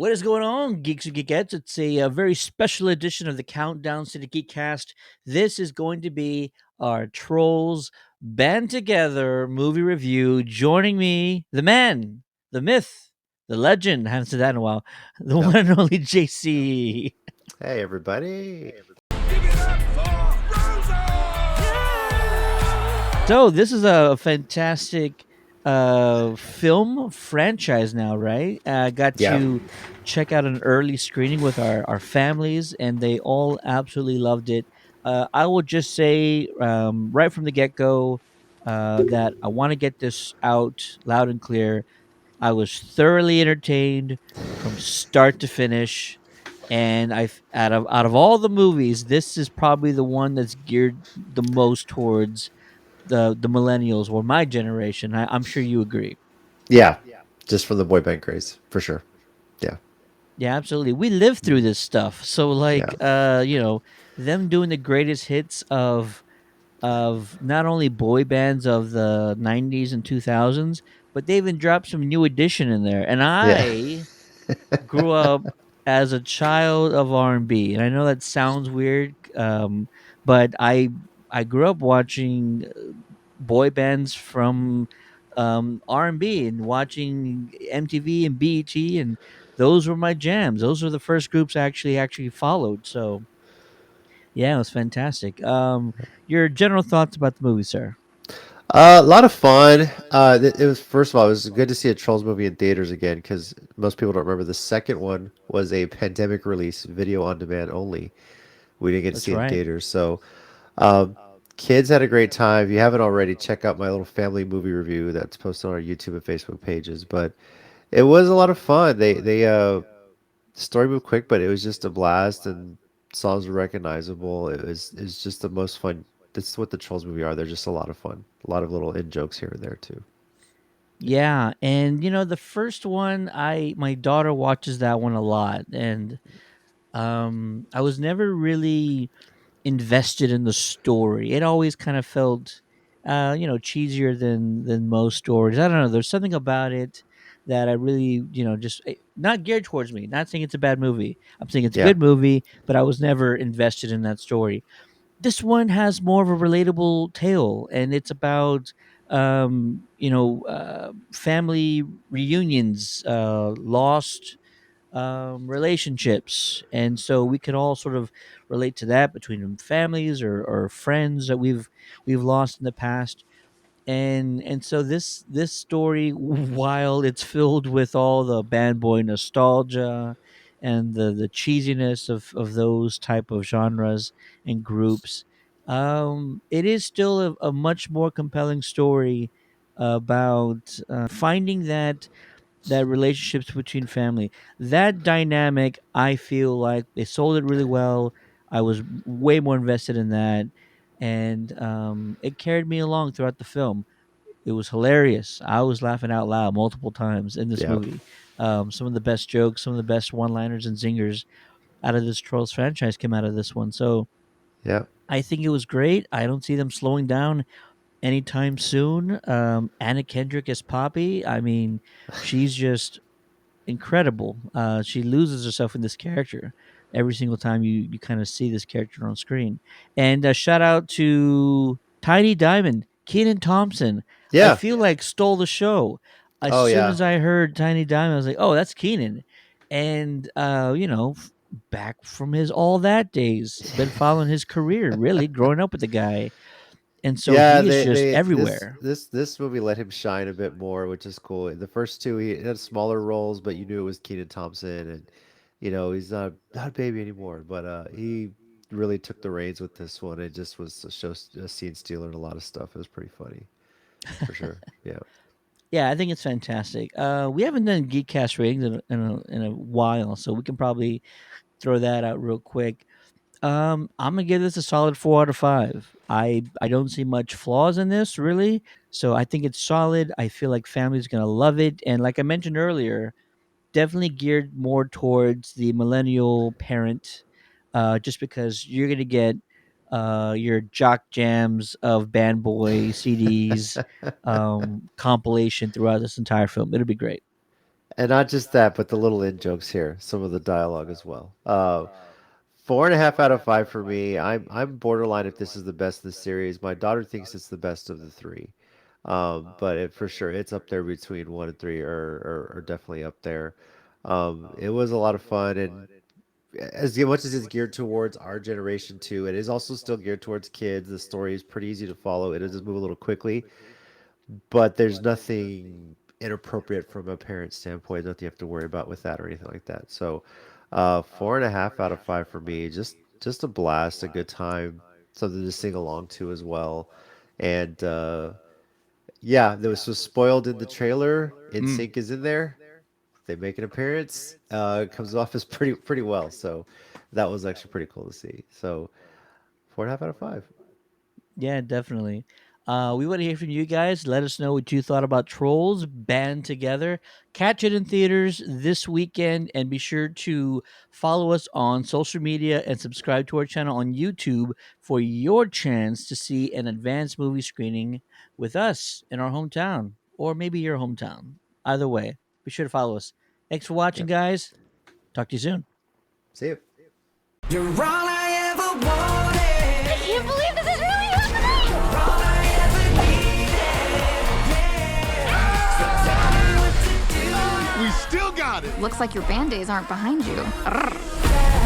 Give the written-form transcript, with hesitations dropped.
What is going on, geeks and geekettes? It's a very special edition of the Countdown to the Geekcast. This is going to be our Trolls Band Together movie review. Joining me, the man, the myth, the legend. I haven't said that in a while. The Yep. one and only JC. Hey, everybody. Give it up for Rosa! So this is a fantastic film franchise now, right? I got Yeah. to check out an early screening with our families, and they all absolutely loved it. I will just say right from the get go that I want to get this out loud and clear. I was thoroughly entertained from start to finish, and I out of all the movies, this is probably the one that's geared the most towards the millennials or my generation. I'm sure you agree. Yeah. Just from the boy band craze, for sure. Yeah. Yeah, absolutely. We lived through this stuff. So Yeah. like them doing the greatest hits of not only boy bands of the 90s and 2000s, but they even dropped some new edition in there. And Yeah. I grew up as a child of R&B. And I know that sounds weird, but I grew up watching boy bands from R&B and watching MTV and BET, and those were my jams. Those were the first groups I actually followed. So yeah, it was fantastic. Your general thoughts about the movie, sir? A lot of fun. It was first of all, it was good to see a Trolls movie in theaters again because most people don't remember the second one was a pandemic release, video on demand only. We didn't get to That's see it in right. theaters, so um, kids had a great time. If you haven't already, check out my little family movie review that's posted on our YouTube and Facebook pages. But it was a lot of fun. The story moved quick, but it was just a blast, and songs were recognizable. It's just the most fun. This is what the Trolls movie are. They're just a lot of fun. A lot of little in jokes here and there too. Yeah, and the first one, I my daughter watches that one a lot, and I was never really invested in the story. It always kind of felt, cheesier than most stories. I don't know. There's something about it that I really, just not geared towards me. Not saying it's a bad movie. I'm saying it's a Yeah, good movie, but I was never invested in that story. This one has more of a relatable tale, and it's about family reunions, lost relationships, and so we can all sort of relate to that between families or friends that we've lost in the past. And so this story, while it's filled with all the band boy nostalgia and the cheesiness of those type of genres and groups, it is still a much more compelling story about finding that relationships between family, that dynamic. I feel like they sold it really well. I was way more invested in that, and it carried me along throughout the film. It was hilarious. I was laughing out loud multiple times in this yeah, movie. Some of the best jokes, some of the best one-liners and zingers out of this Trolls franchise came out of this one. So yeah. I think it was great. I don't see them slowing down anytime soon. Anna Kendrick as Poppy. I mean, she's just incredible. She loses herself in this character every single time you kind of see this character on screen. And shout out to Tiny Diamond, Keenan Thompson. I Yeah. feel like stole the show. As Oh soon yeah. as I heard Tiny Diamond, I was like, "Oh, that's Keenan," and back from his all that days, been following his career, really growing up with the guy, and so Yeah, he is they just they this everywhere. this this movie let him shine a bit more, which is cool. The first two he had smaller roles, but you knew it was Keenan Thompson, and he's not a baby anymore. But he really took the reins with this one. It just was a scene stealer and a lot of stuff. It was pretty funny for sure. Yeah, Yeah, I think it's fantastic. We haven't done Geekcast ratings in a while, so we can probably throw that out real quick. I'm gonna give this a solid 4 out of 5. I don't see much flaws in this really, so I think it's solid. I feel like family's gonna love it, and like I mentioned earlier, definitely geared more towards the millennial parent, just because you're gonna get your jock jams of band boy CDs compilation throughout this entire film. It'll be great. And not just that, but the little in jokes here, some of the dialogue as well. 4.5 out of 5 for me. I'm borderline if this is the best of the series. My daughter thinks it's the best of the three. But for sure, it's up there between 1 and 3, or definitely up there. It was a lot of fun, and as much as it's geared towards our generation too, it is also still geared towards kids. The story is pretty easy to follow. It does move a little quickly, but there's nothing inappropriate from a parent standpoint. Nothing you have to worry about with that or anything like that. So, 4.5 out of 5 for me. Just a blast, a good time, something to sing along to as well. And yeah, there was so spoiled in the trailer. Mm. NSYNC is in there. They make an appearance. It comes off as pretty well. So that was actually pretty cool to see. So 4.5 out of 5. Yeah, definitely. We want to hear from you guys. Let us know what you thought about Trolls Band Together. Catch it in theaters this weekend, and be sure to follow us on social media and subscribe to our channel on YouTube for your chance to see an advanced movie screening with us in our hometown, or maybe your hometown. Either way, be sure to follow us. Thanks for watching, Yep. guys. Talk to you soon. See you. You're all I ever wanted. I can't believe this is really happening! All I ever needed. Yeah. So tell me what to do. We still got it. Looks like your band-aids aren't behind you. Arrgh.